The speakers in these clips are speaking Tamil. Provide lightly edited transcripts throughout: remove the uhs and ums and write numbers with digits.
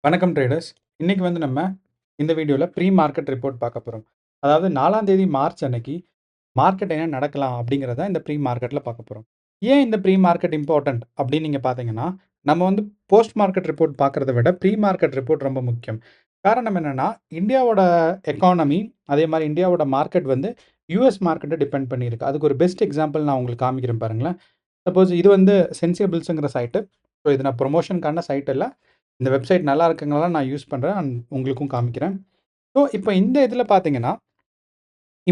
வணக்கம் ட்ரேடர்ஸ். இன்னைக்கு நம்ம இந்த வீடியோவில் ப்ரீ மார்க்கெட் ரிப்போர்ட் பார்க்க போகிறோம். அதாவது 4ஆம் தேதி மார்ச் அன்னைக்கு மார்க்கெட் என்ன நடக்கலாம் அப்படிங்கிறத இந்த ப்ரீ மார்க்கெட்டில் பார்க்க போகிறோம். ஏன் இந்த ப்ரீ மார்க்கெட் இம்பார்ட்டன்ட் அப்படின்னு நீங்கள் பார்த்தீங்கன்னா, நம்ம போஸ்ட் மார்க்கெட் ரிப்போர்ட் பார்க்குறத விட ப்ரீ மார்க்கெட் ரிப்போர்ட் ரொம்ப முக்கியம். காரணம் என்னென்னா, இந்தியாவோட எக்கானமி அதே மாதிரி இந்தியாவோட மார்க்கெட் யூஎஸ் மார்க்கெட்டை டிபெண்ட் பண்ணியிருக்கு. அதுக்கு ஒரு பெஸ்ட் எக்ஸாம்பிள் நான் உங்களுக்கு காமிக்கிறேன் பாருங்களேன். சப்போஸ் இது சென்சிபிள்ஸுங்கிற சைட்டு. ஸோ இது நான் ப்ரொமோஷனுக்கான சைட் இல்லை. இந்த வெப்சைட் நல்லா இருக்குங்களா நான் யூஸ் பண்ணுறேன் அண்ட் உங்களுக்கும் காமிக்கிறேன். ஸோ இப்போ இந்த இதில் பார்த்தீங்கன்னா,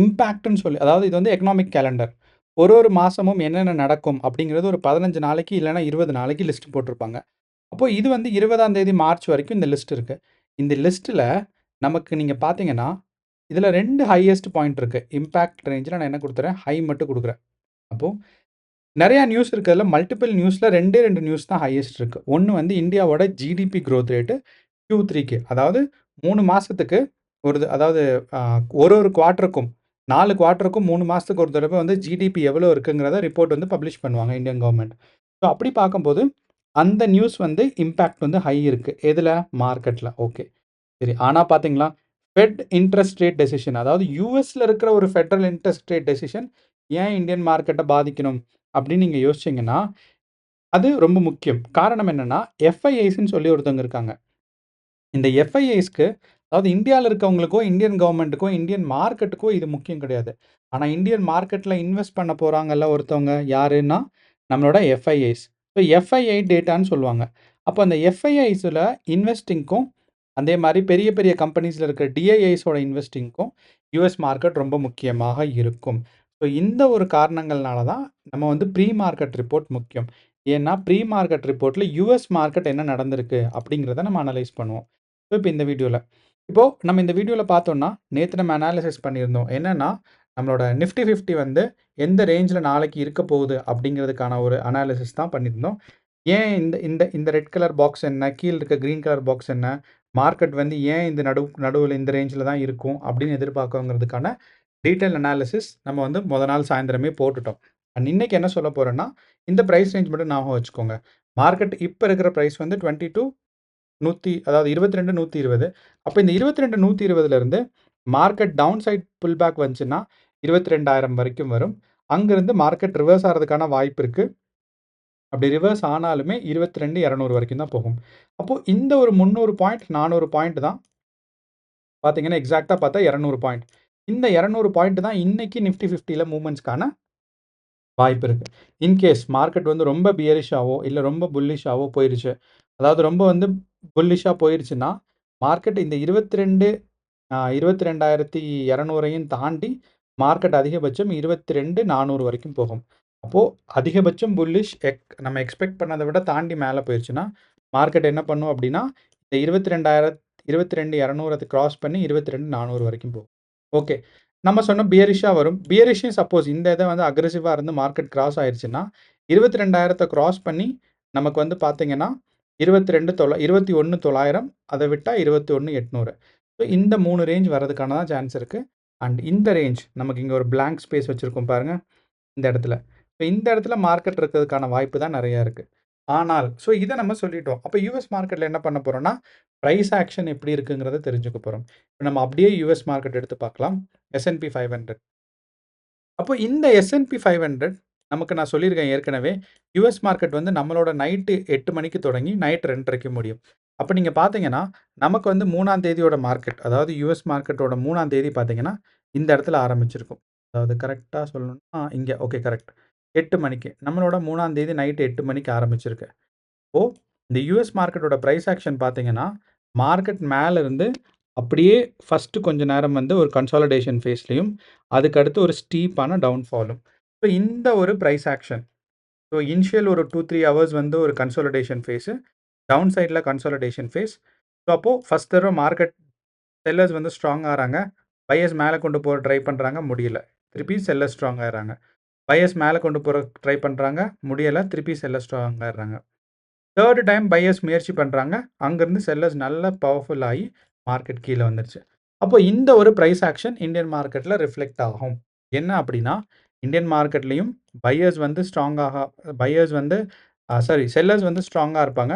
இம்பேக்ட்னு சொல்லி அதாவது இது எக்கனாமிக் கேலண்டர். ஒரு மாதமும் என்னென்ன நடக்கும் அப்படிங்கிறது ஒரு 15 நாளைக்கு இல்லைனா 20 நாளைக்கு லிஸ்ட் போட்டிருப்பாங்க. அப்போது இது 20ஆம் தேதி மார்ச் வரைக்கும் இந்த லிஸ்ட் இருக்குது. இந்த லிஸ்ட்டில் நமக்கு நீங்கள் பார்த்தீங்கன்னா, இதில் 2 ஹையஸ்ட் பாயிண்ட் இருக்குது. இம்பேக்ட் ரேஞ்சில் நான் என்ன கொடுத்துறேன், ஹை மட்டும் கொடுக்குறேன். அப்போது நிறையா நியூஸ் இருக்கிறதுல மல்டிபிள் நியூஸில் 2 நியூஸ் தான் ஹையஸ்ட் இருக்குது. ஒன்று இந்தியாவோட ஜிடிபி க்ரோத் ரேட்டு Q3க்கு, அதாவது 3 மாதத்துக்கு அதாவது ஒரு குவார்ட்டருக்கும் 4 குவார்ட்டருக்கும் 3 மாதத்துக்கு ஒரு தடவை ஜிடிபி எவ்வளோ இருக்குங்கிறத ரிப்போர்ட் பப்ளிஷ் பண்ணுவாங்க இந்தியன் கவர்மெண்ட். ஸோ அப்படி பார்க்கும்போது அந்த நியூஸ் இம்பேக்ட் ஹை இருக்குது. எதில்? மார்க்கெட்டில். ஓகே, சரி. ஆனால் பார்த்தீங்களா, ஃபெட் இன்ட்ரெஸ்ட் ரேட் டெசிஷன், அதாவது யூஎஸில் இருக்கிற ஒரு ஃபெட்ரல் இன்ட்ரெஸ்ட் ரேட் டெசிஷன் ஏன் இந்தியன் மார்க்கெட்டை பாதிக்கணும் அப்படின்னு நீங்கள் யோசிச்சிங்கன்னா, அது ரொம்ப முக்கியம். காரணம் என்னென்னா, எஃப்ஐஐஸ்ன்னு சொல்லி ஒருத்தவங்க இருக்காங்க. இந்த எஃப்ஐஐஸ்க்கு, அதாவது இந்தியாவில் இருக்கவங்களுக்கோ இந்தியன் கவர்மெண்ட்டுக்கோ இந்தியன் மார்க்கெட்டுக்கோ இது முக்கியம் கிடையாது. ஆனால் இந்தியன் மார்க்கெட்டில் இன்வெஸ்ட் பண்ண போகிறாங்கல்ல ஒருத்தவங்க, யாருன்னா நம்மளோட எஃப்ஐஐஸ். ஸோ எஃப்ஐஐ டேட்டான்னு சொல்லுவாங்க. அப்போ அந்த எஃப்ஐஐஸில் இன்வெஸ்டிங்க்கும் அதே மாதிரி பெரிய பெரிய கம்பெனிஸில் இருக்கிற டிஐஐஸோட இன்வெஸ்டிங்க்கும் யூஎஸ் மார்க்கெட் ரொம்ப முக்கியமாக இருக்கும். ஸோ இந்த ஒரு காரணங்கள்னால தான் நம்ம ப்ரீ மார்க்கெட் ரிப்போர்ட் முக்கியம். ஏன்னா ப்ரீ மார்க்கெட் ரிப்போர்ட்டில் யூஎஸ் மார்க்கெட் என்ன நடந்திருக்கு அப்படிங்கிறத நம்ம அனலைஸ் பண்ணுவோம். ஸோ இப்போ நம்ம இந்த வீடியோவில் பார்த்தோம்னா, நேற்று நம்ம அனாலிசிஸ் பண்ணியிருந்தோம். என்னென்னா, நம்மளோட நிஃப்டி 50 எந்த ரேஞ்சில் நாளைக்கு இருக்க போகுது அப்படிங்கிறதுக்கான ஒரு அனாலிசிஸ் தான் பண்ணியிருந்தோம். ஏன் இந்த இந்த இந்த ரெட் கலர் பாக்ஸ் என்ன, கீழே இருக்க க்ரீன் கலர் பாக்ஸ் என்ன, மார்க்கெட் ஏன் இந்த நடுவில் இந்த ரேஞ்சில் தான் இருக்கும் அப்படின்னு எதிர்பார்க்கங்கிறதுக்கான டீட்டெயில் அனாலிசிஸ் நம்ம முதல் நாள் சாயந்தரமே போட்டுட்டோம். அண்ட் இன்னைக்கு என்ன சொல்ல போகிறேன்னா, இந்த ப்ரைஸ் ரேஞ்ச் மட்டும் ஞாபகம் வச்சுக்கோங்க. மார்க்கெட் இப்போ இருக்கிற ப்ரைஸ் 22 அதாவது 22,120. அப்போ இந்த 22,120லேருந்து market down side pull back வந்துச்சுன்னா 22,000 வரைக்கும் வரும். அங்கேருந்து மார்க்கெட் ரிவர்ஸ் ஆகிறதுக்கான வாய்ப்பு இருக்குது. அப்படி ரிவர்ஸ் ஆனாலுமே 22,200 வரைக்கும் தான் போகும். அப்போது இந்த ஒரு 300 பாயிண்ட் 400 பாயிண்ட் தான் பார்த்தீங்கன்னா, எக்ஸாக்டாக பார்த்தா 200 பாயிண்ட். இந்த 200 பாயிண்ட் தான் இன்னைக்கு நிஃப்டி 50ல மூவ்மெண்ட்ஸ்க்கான வாய்ப்பு இருக்குது. இன்கேஸ் மார்க்கெட் ரொம்ப பியரிஷாவோ இல்லை ரொம்ப புல்லிஷாவோ போயிடுச்சு, அதாவது ரொம்ப புல்லிஷாக போயிடுச்சுன்னா மார்க்கெட் இந்த 22,200 தாண்டி மார்க்கெட் அதிகபட்சம் 22,400 வரைக்கும் போகும். அப்போது அதிகபட்சம் புல்லிஷ் நம்ம எக்ஸ்பெக்ட் பண்ணதை விட தாண்டி மேலே போயிடுச்சுன்னா மார்க்கெட் என்ன பண்ணும் அப்படின்னா, இந்த 22,200 கிராஸ் பண்ணி 22,400 வரைக்கும் போகும். ஓகே, நம்ம சொன்ன பியரிஷாக வரும். பியரிஷும் சப்போஸ் இந்த இதை அக்ரெசிவாக இருந்து மார்க்கெட் கிராஸ் ஆயிடுச்சுன்னா 22,000 கிராஸ் பண்ணி நமக்கு பார்த்தீங்கன்னா 21,900, அதை விட்டால் 21,800. ஸோ இந்த 3 ரேஞ்ச் வரதுக்கான தான் சான்ஸ் இருக்குது. அண்ட் இந்த ரேஞ்ச் நமக்கு இங்கே ஒரு பிளாங்க் ஸ்பேஸ் வச்சுருக்கோம் பாருங்கள், இந்த இடத்துல. ஸோ இந்த இடத்துல மார்க்கெட் இருக்கிறதுக்கான வாய்ப்பு தான் நிறையா இருக்குது. ஆனால் ஸோ இதை நம்ம சொல்லிட்டோம். அப்போ யூஎஸ் மார்க்கெட்டில் என்ன பண்ண போகிறோம்னா, ப்ரைஸ் ஆக்ஷன் எப்படி இருக்குங்கிறத தெரிஞ்சுக்க போகிறோம். இப்போ நம்ம அப்படியே யூஎஸ் மார்க்கெட் எடுத்து பார்க்கலாம். S&P 500. அப்போ இந்த S&P 500 நமக்கு நான் சொல்லியிருக்கேன் ஏற்கனவே, யூஎஸ் மார்க்கெட் நம்மளோட நைட்டு 8 மணிக்கு தொடங்கி நைட் 2:30க்கு முடியும். அப்போ நீங்கள் பார்த்தீங்கன்னா, நமக்கு 3ஆம் தேதியோட மார்க்கெட், அதாவது யூஎஸ் மார்க்கெட்டோட 3ஆம் தேதி பார்த்தீங்கன்னா, இந்த இடத்துல ஆரம்பிச்சிருக்கும். அதாவது கரெக்டாக சொல்லணும்னா இங்கே, ஓகே கரெக்ட். 8 மணிக்கு நம்மளோட 3ஆம் தேதி நைட்டு 8 மணிக்கு ஆரம்பிச்சிருக்கு. இப்போது இந்த யூஎஸ் மார்க்கெட்டோட ப்ரைஸ் ஆக்ஷன் பார்த்தீங்கன்னா, மார்க்கெட் மேலேருந்து அப்படியே ஃபஸ்ட்டு கொஞ்ச நேரம் ஒரு கன்சாலிடேஷன் ஃபேஸ்லையும், அதுக்கடுத்து ஒரு ஸ்டீப்பான டவுன்ஃபாலும். ஸோ இந்த ஒரு ப்ரைஸ் ஆக்ஷன். ஸோ இனிஷியல் ஒரு 2-3 ஹவர்ஸ் ஒரு கன்சாலிடேஷன் ஃபேஸு, டவுன் சைடில் கன்சாலிடேஷன் ஃபேஸ். ஸோ அப்போது ஃபஸ்ட் தடவை மார்க்கெட் செல்லர்ஸ் ஸ்ட்ராங் ஆகிறாங்க, பையர்ஸ் மேலே கொண்டு போக ட்ரை பண்ணுறாங்க, முடியல. திருப்பி செல்லர்ஸ் ஸ்ட்ராங் ஆகிறாங்க. பையர்ஸ் மேலே கொண்டு போகிற ட்ரை பண்ணுறாங்க, முடியலை. திருப்பி செல்லர்ஸ் ஸ்ட்ராங் ஆகிறாங்க. தேர்டு டைம் பையர்ஸ் முயற்சி பண்ணுறாங்க, அங்கேருந்து செல்லர்ஸ் நல்லா பவர்ஃபுல் ஆகி மார்க்கெட் கீழே வந்துருச்சு. அப்போ இந்த ஒரு ப்ரைஸ் ஆக்ஷன் இந்தியன் மார்க்கெட்டில் ரிஃப்ளெக்ட் ஆகும். என்ன அப்படின்னா, இந்தியன் மார்க்கெட்லேயும் பையர்ஸ் ஸ்ட்ராங்காக பையர்ஸ் செல்லர்ஸ் ஸ்ட்ராங்காக இருப்பாங்க.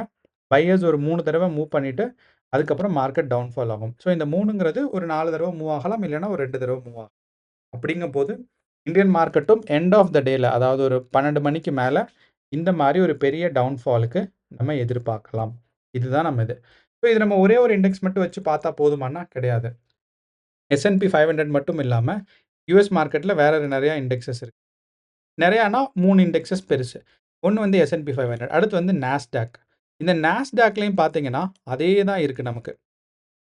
பையர்ஸ் ஒரு 3 தடவை மூவ் பண்ணிவிட்டு அதுக்கப்புறம் மார்க்கெட் டவுன்ஃபால் ஆகும். ஸோ இந்த 3ங்கிறது ஒரு 4 தடவ மூவ் ஆகலாம். இல்லன்னா ஒரு 2 தடவ மூவ் ஆகும். அப்படிங்கும்போது இந்தியன் மார்க்கெட்டும் எண்ட் ஆஃப் த டேல அதாவது ஒரு 12 மணிக்கு மேல இந்த மாரி ஒரு பெரிய டவுன்ஃபாலுக்கு நம்ம எதிர்பார்க்கலாம். இதுதான் நம்ம இது. ஸோ இது நம்ம ஒரே ஒரு இண்டெக்ஸ் மட்டும் வச்சு பார்த்தா போதுமான்னா கிடையாது. S&P 500 மட்டும் இல்லாம யுஎஸ் மார்க்கெட்ல வேற நெறைய இண்டெக்ஸஸ் இருக்கு. நெறையானா 3 இண்டெக்ஸஸ் பெருசு. ஒண்ணு வந்து S&P 500 அடுத்து வந்து Nasdaq. இந்த Nasdaqலயும் பார்த்தீங்கன்னா, அதே தான் இருக்கு நமக்கு.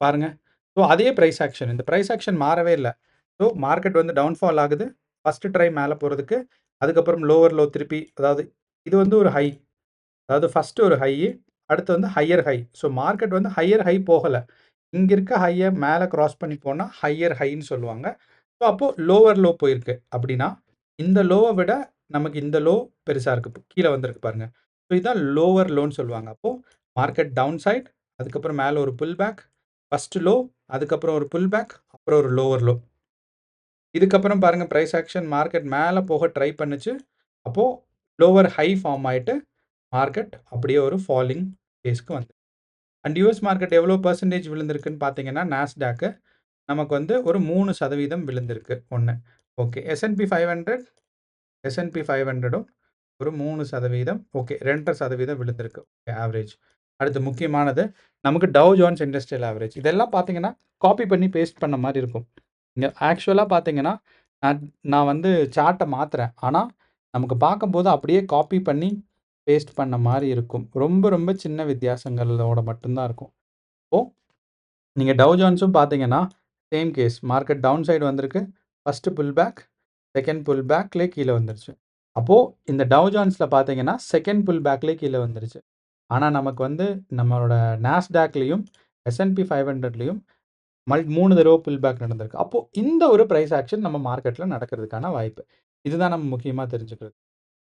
பாருங்க. ஸோ அதே பிரைஸ் ஆக்ஷன். இந்த பிரைஸ் ஆக்ஷன் மாறவே இல்ல. ஸோ மார்க்கெட் வந்து டவுன்ஃபால் ஆகுது. ஃபர்ஸ்ட் ட்ரை மேல போறதுக்கு. அதுக்கப்புறம் லோவர் லோ திருப்பி அதாவது இது வந்து ஒரு ஹை. அதாவது ஃபர்ஸ்ட் ஒரு ஹை. அடுத்து வந்து ஹையர் ஹை. ஸோ மார்க்கெட் வந்து ஹையர் ஹை போகல. இங்க இருக்க ஹைய மேல கிராஸ் பண்ணி போனா ஹையர் ஹைன்னு சொல்லுவாங்க. ஸோ அப்போ லோவர் லோ போயிருக்கு. அப்படின்னா, இந்த லோவ விட நமக்கு இந்த லோ பெருசா இருக்கு. கீழ வந்திருக்கு பாருங்க. ஸோ இதான் லோவர் லோன்னு சொல்லுவாங்க. அப்போ மார்க்கெட் டவுன் சைட், அதுக்கப்புறம் மேல ஒரு புல் பேக், ஃபர்ஸ்ட் லோ, அதுக்கப்புறம் ஒரு புல் பேக், அப்புறம் ஒரு லோவர் லோ. இதுக்கப்புறம் பாருங்க பிரைஸ் ஆக்ஷன் மார்க்கெட் மேல போக ட்ரை பண்ணுச்சு. அப்போ லோவர் ஹை ஃபார்ம் ஆயிட்டு மார்க்கெட் அப்படியே ஒரு ஃபாலிங் ஃபேஸ்க்கு வந்து அண்ட் யுஎஸ் மார்க்கெட் எவ்வளோ பெர்சன்டேஜ் விழுந்திருக்குன்னு பார்த்தீங்கன்னா, நாஸ்டாக் நமக்கு வந்து ஒரு 3% விழுந்திருக்கு. 1 ஓகே. S&P 500 S&P 500ம் ஒரு 3% ஓகே. 2.5% விழுந்திருக்கு. ஆவரேஜ். அடுத்து முக்கியமானது நமக்கு டவ் ஜோன்ஸ் இண்டஸ்ட்ரியல் ஆவரேஜ். இதெல்லாம் பார்த்தீங்கன்னா, காப்பி பண்ணி பேஸ்ட் பண்ண மாரி இருக்கும். இங்க ஆக்சுவலா பார்த்தீங்கன்னா, நான் நான் வந்து சார்ட்ட மாத்துறேன். ஆனா, நமக்கு பார்க்கும்போது அப்படியே காப்பி பண்ணி பேஸ்ட் பண்ண மாரி இருக்கும். ரொம்ப ரொம்ப சின்ன வித்தியாசங்களோட மட்டும் தான் இருக்கும். இப்போ நீங்க டவ் ஜோன்ஸும் பார்த்தீங்கன்னா, same case. Market down side வந்திருக்கு. First pull back, second pull பேக்லயே கீழ வந்துருச்சு. அப்போ இந்த டவ் ஜோன்ஸ்ல பார்த்தீங்கன்னா, செகண்ட் புல் பேக்லயே கீழ வந்துருச்சு. ஆனா, நமக்கு வந்து நம்மளோட நாஸ்டாக்லயும், S&P 500லயும் 3 தடவ புல் பேக் நடந்திருக்கு. அப்போ இந்த ஒரு பிரைஸ் ஆக்ஷன் நம்ம மார்க்கெட்ல நடக்கிறதுக்கான வாய்ப்பு. இதுதான் நம்ம முக்கியமா தெரிஞ்சுக்கிறது.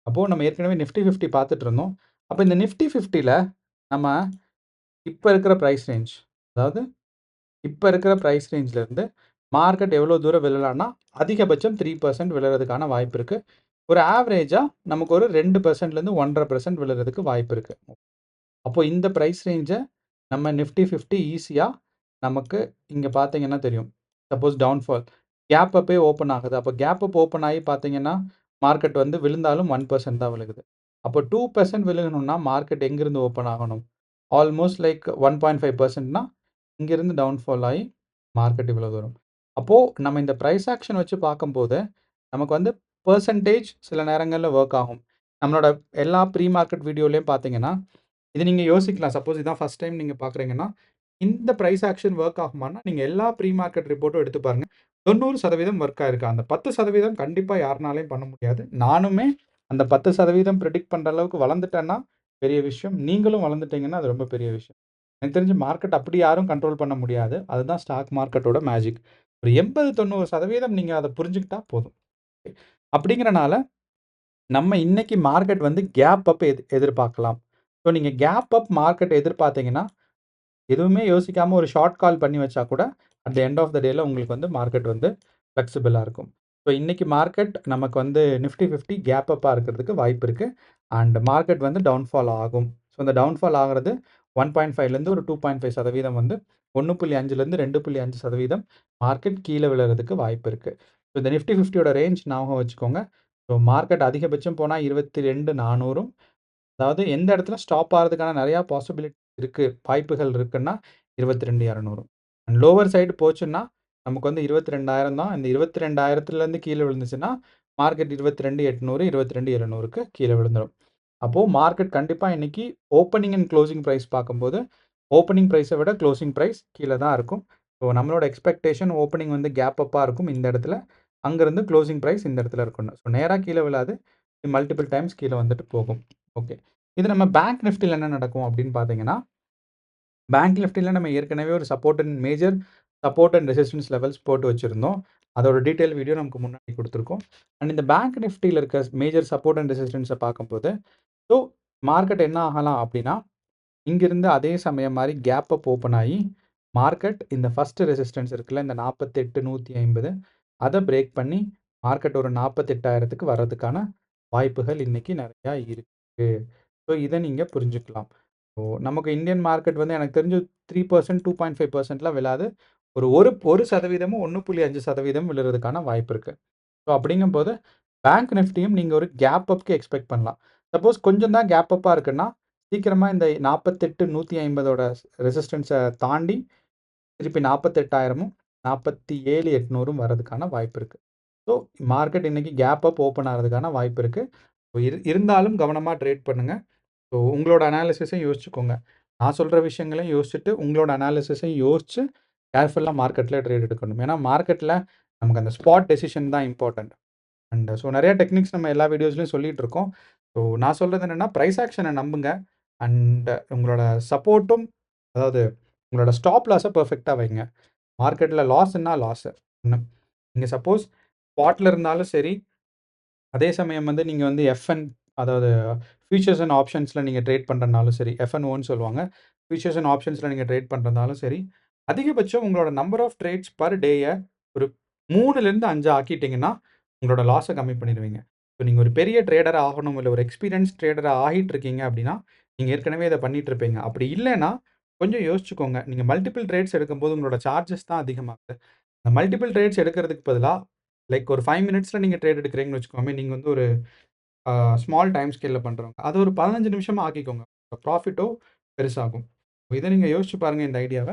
அப்போ நம்ம ஏற்கனவே நிஃப்டி 50 பார்த்துட்டு இருந்தோம். அப்ப இந்த நிஃப்டி 50ல நம்ம இப்ப இருக்கிற பிரைஸ் ரேஞ்ச் அதாவது இப்ப இருக்கிற பிரைஸ் ரேஞ்ச்ல இருந்து மார்க்கெட் எவ்வளோ தூரம் விழலாம்னா, அதிகபட்சம் 3% விழறதுக்கான வாய்ப்பு இருக்கு. ஒரு ஆவரேஜா நமக்கு ஒரு 2%லேருந்து 1.5% விழறதுக்கு வாய்ப்பு இருக்கு. அப்போ இந்த பிரைஸ் ரேஞ்ச நம்ம நிஃப்டி 50 ஈஸியா நமக்கு இங்க பார்த்தீங்கன்னா தெரியும். சப்போஸ் டவுன்ஃபால் கேப் அப்பே ஓப்பன் ஆகுது. அப்போ கேப் அப் ஓப்பன் ஆகி பார்த்தீங்கன்னா, மார்க்கெட் வந்து விழுந்தாலும் 1% தான் விழுகுது. அப்போ 2% விழுகணும்னா மார்க்கெட் எங்கிருந்து ஓப்பன் ஆகணும்? ஆல்மோஸ்ட் லைக் 1.5%னா இங்கிருந்து டவுன்ஃபால் ஆகி மார்க்கெட் இவ்வளோ தூரம். அப்போ நம்ம இந்த பிரைஸ் ஆக்ஷன் வச்சு பார்க்கும்போது, நமக்கு வந்து பெர்சன்டேஜ் சில நேரங்கள்ல வொர்க் ஆகும். நம்மளோட எல்லா ப்ரீ மார்க்கெட் வீடியோலயும் பார்த்தீங்கன்னா, இது நீங்க யோசிக்கலாம். சப்போஸ் இதான் ஃபர்ஸ்ட் டைம் நீங்க பார்க்குறீங்கன்னா, இந்த பிரைஸ் ஆக்ஷன் வொர்க் ஆகுமான்னா, நீங்க எல்லா ப்ரீ மார்க்கெட் ரிப்போர்ட்டும் எடுத்து பாருங்க. 90% வொர்க் ஆயிருக்கு. அந்த 10% கண்டிப்பா யாருனாலயும் பண்ண முடியாது. நானுமே அந்த 10% பிரெடிக்ட் பண்ற அளவுக்கு வளர்ந்துட்டேன்னா, பெரிய விஷயம். நீங்களும் வளர்ந்துட்டீங்கன்னா, அது ரொம்ப பெரிய விஷயம். எனக்கு தெரிஞ்சு மார்க்கெட் அப்படி யாரும் கண்ட்ரோல் பண்ண முடியாது. அதுதான் ஸ்டாக் மார்க்கெட்டோட மேஜிக். ஒரு 80, 90% நீங்க அத புரிஞ்சுக்கிட்டா போதும். அப்படிங்கிறனால, நம்ம இன்னைக்கு மார்க்கெட் வந்து கேப் அப் எதிர்பார்க்கலாம். ஸோ நீங்க கேப் அப் மார்க்கெட் எதிர்பார்த்தீங்கன்னா, எதுவுமே யோசிக்காம ஒரு ஷார்ட் கால் பண்ணி வச்சா கூட, at the end of the டேல உங்களுக்கு வந்து மார்க்கெட் வந்து ஃப்ளெக்சிபிளா இருக்கும். ஸோ இன்னைக்கு மார்க்கெட் நமக்கு வந்து நிஃப்டி 50 கேப் அப்பா இருக்கிறதுக்கு வாய்ப்பு இருக்கு. அண்ட் மார்க்கெட் வந்து டவுன்ஃபால் ஆகும். ஸோ இந்த டவுன்ஃபால் ஆகுறது 1.5லேருந்து ஒரு 2.5% வந்து 1.5லேருந்து 2.5% மார்க்கெட் கீழ விழறதுக்கு வாய்ப்பு இருக்கு. ஸோ இந்த நிஃப்டி 50யோட ரேஞ்ச் ஞாபகம் வச்சுக்கோங்க. ஸோ மார்க்கெட் அதிகபட்சம் போனா 22,400ம் அதாவது எந்த இடத்துல ஸ்டாப் ஆறதுக்கான நெறையா பாசிபிலிட்டி இருக்கு, வாய்ப்புகள் இருக்குன்னா 22,200. அண்ட் லோவர் சைடு போச்சுன்னா, நமக்கு வந்து 22,000 தான். இந்த 22,000லேருந்து கீழ விழுந்துச்சுன்னா, மார்க்கெட் 22,800, 22,700க்கு கீழ விழுந்துரும். அப்போ மார்க்கெட் கண்டிப்பா இன்னைக்கு ஓப்பனிங் அண்ட் குளோசிங் பிரைஸ் பார்க்கும்போது, ஓப்பனிங் பிரைஸ விட குளோசிங் பிரைஸ் கீழ தான் இருக்கும். ஸோ நம்மளோட எக்ஸ்பெக்டேஷன் ஓப்பனிங் வந்து கேப் அப்பா இருக்கும் இந்த இடத்துல. அங்கருந்து குளோசிங் பிரைஸ் இந்த இடத்துல இருக்கும்னு. ஸோ நேரா கீழ விழாது. மல்டிபிள் டைம்ஸ் கீழ வந்துட்டு போகும். ஓகே. இது நம்ம பேங்க் நிஃப்டில என்ன நடக்கும் அப்படின்னு பார்த்தீங்கன்னா, பேங்க் நிஃப்டில நம்ம ஏற்கனவே ஒரு சப்போர்ட் அண்ட் ரெசிஸ்டன்ஸ் லெவல்ஸ் போட்டு வச்சிருந்தோம். அதோட டீட்டெயில் வீடியோ நமக்கு முன்னாடி குடுத்துருக்கோம். அண்ட் இந்த பேங்க் நிஃப்டில இருக்க மேஜர் சப்போர்ட் அண்ட் ரெசிஸ்டன்ஸ பார்க்கும்போது, ஸோ மார்க்கெட் என்ன ஆகலாம் அப்படின்னா, இங்கிருந்து அதே சமயம் மாரி கேப் அப் ஓப்பன் ஆயி, மார்க்கெட் இந்த ஃபர்ஸ்ட் ரெசிஸ்டன்ஸ் இருக்குல்ல, இந்த 48,150 அத பிரேக் பண்ணி, மார்க்கெட் ஒரு 48,000க்கு வர்றதுக்கான வாய்ப்புகள் இன்னைக்கு நெறையா இருக்கு. ஸோ இத நீங்க புரிஞ்சுக்கலாம். ஸோ நமக்கு இந்தியன் மார்க்கெட் வந்து எனக்கு தெரிஞ்சு 3%, 2.5%லாம் விழாது. ஒரு சதவீதமும் 1.5% விழுறதுக்கான வாய்ப்பு இருக்கு. ஸோ அப்படிங்கும்போது பேங்க் நிஃப்டியும் நீங்க ஒரு கேப் அப்க்கு எக்ஸ்பெக்ட் பண்ணலாம். சப்போஸ் கொஞ்சம் தான் கேப் அப்பா இருக்குன்னா, சீக்கிரமா இந்த 48,150ஓட ரெசிஸ்டன்ஸ தாண்டி திருப்பி 48,000ம் 47,800ம் வரதுக்கான வாய்ப்பு இருக்கு. ஸோ மார்க்கெட் இன்னைக்கு கேப் அப் ஓப்பன் ஆகுறதுக்கான வாய்ப்பு இருக்கு. இருந்தாலும் கவனமா ட்ரேட் பண்ணுங்க. ஸோ உங்களோட அனாலிசிஸையும் யோசிச்சுக்கோங்க. நான் சொல்ற விஷயங்களையும் யோசிச்சுட்டு, உங்களோட அனாலிசிஸையும் யோசிச்சு கேர்ஃபுல்லா மார்க்கெட்ல ட்ரேட் எடுக்கணும். ஏன்னா மார்க்கெட்ல நமக்கு அந்த ஸ்பாட் டெசிஷன் தான் இம்பார்ட்டன்ட். அண்ட் ஸோ நெறைய டெக்னிக்ஸ் நம்ம எல்லா வீடியோஸ்லயும் சொல்லிட்டு இருக்கோம். ஸோ நான் சொல்றது என்னன்னா, பிரைஸ் ஆக்ஷன நம்புங்க. அண்ட் உங்களோட சப்போர்ட்டும் அதாவது உங்களோட ஸ்டாப் லாஸ பெர்ஃபெக்ட்டா வைங்க. மார்க்கெட்ல லாஸ்ன்னா லாஸ். நீங்க சப்போஸ் ஸ்பாட்ல இருந்தாலும் சரி, அதே சமயம் வந்து நீங்க வந்து எஃப்என் அதாவது ஃபியூச்சர்ஸ் அண்ட் ஆப்ஷன்ஸ்ல நீங்க ட்ரேட் பண்றனாலும் சரி, எஃப்என்ஓன்னு சொல்லுவாங்க. ஃபியூச்சர்ஸ் அண்ட் ஆப்ஷன்ஸ்ல நீங்க ட்ரேட் பண்றதாலும் சரி, அதிகபட்சம் உங்களோட நம்பர் ஆஃப் ட்ரேட்ஸ் பர் டேய ஒரு 3லேருந்து 5 ஆக்கிட்டீங்கன்னா, உங்களோட லாஸ கம்மி பண்ணிருவீங்க. இப்போ நீங்க ஒரு பெரிய ட்ரேடர் ஆகணும், இல்ல ஒரு எக்ஸ்பீரியன்ஸ் ட்ரேடரா ஆகிட்டு இருக்கீங்க அப்படின்னா, நீங்க ஏற்கனவே இத பண்ணிட்டு இருப்பீங்க. அப்படி இல்லன்னா, கொஞ்சம் யோசிச்சுக்கோங்க. நீங்க மல்டிபிள் ட்ரேட்ஸ் எடுக்கும்போது உங்களோட சார்ஜஸ் தான் அதிகமாகுது. இந்த மல்டிபிள் ட்ரேட்ஸ் எடுக்கிறதுக்கு பதிலா, லைக் ஒரு 5 மினிட்ஸ்ல நீங்க ட்ரேட் எடுக்கிறீங்கன்னு வச்சுக்கோமே, நீங்க வந்து ஒரு ஸ்மால் டைம் ஸ்கேல்ல பண்றவங்க. அது ஒரு 15 நிமிஷமா ஆக்கிக்கோங்க. ப்ராஃபிட்டோ பெருசாகும். இத நீங்க யோசிச்சு பாருங்க இந்த ஐடியாவ.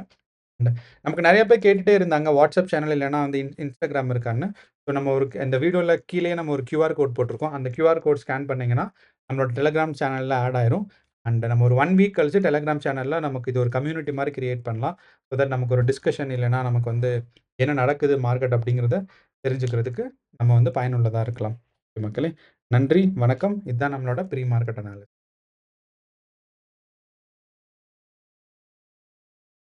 அண்ட் நமக்கு நெறைய பேர் கேட்டுட்டே இருந்தாங்க. வாட்ஸ்அப் சேனல் இல்லன்னா வந்து இன்ஸ்டாகிராம் இருக்கான்னு. ஸோ நம்ம ஒரு இந்த வீடியோல கீழயே நம்ம ஒரு கியூஆர் கோட் போட்டிருக்கோம். அந்த கியூஆர் கோட் ஸ்கேன் பண்ணீங்கன்னா, நம்மளோட டெலிகிராம் சேனல்ல ஆட் ஆயிரும். அண்ட் நம்ம ஒரு 1 வீக் கழிச்சு டெலிகிராம் சேனல்ல நமக்கு இது ஒரு கம்யூனிட்டி மாரி கிரியேட் பண்ணலாம். ஸோ தட் நமக்கு ஒரு டிஸ்கஷன் இல்லன்னா நமக்கு வந்து என்ன நடக்குது மார்க்கெட் அப்படிங்கிறத தெரிஞ்சுக்கிறதுக்கு நம்ம வந்து பயனுள்ளதா இருக்கலாம். ஓகே மக்களே! நன்றி, வணக்கம். இதுதான் நம்மளோட ப்ரீ மார்க்கெட் அனாலிசிஸ்.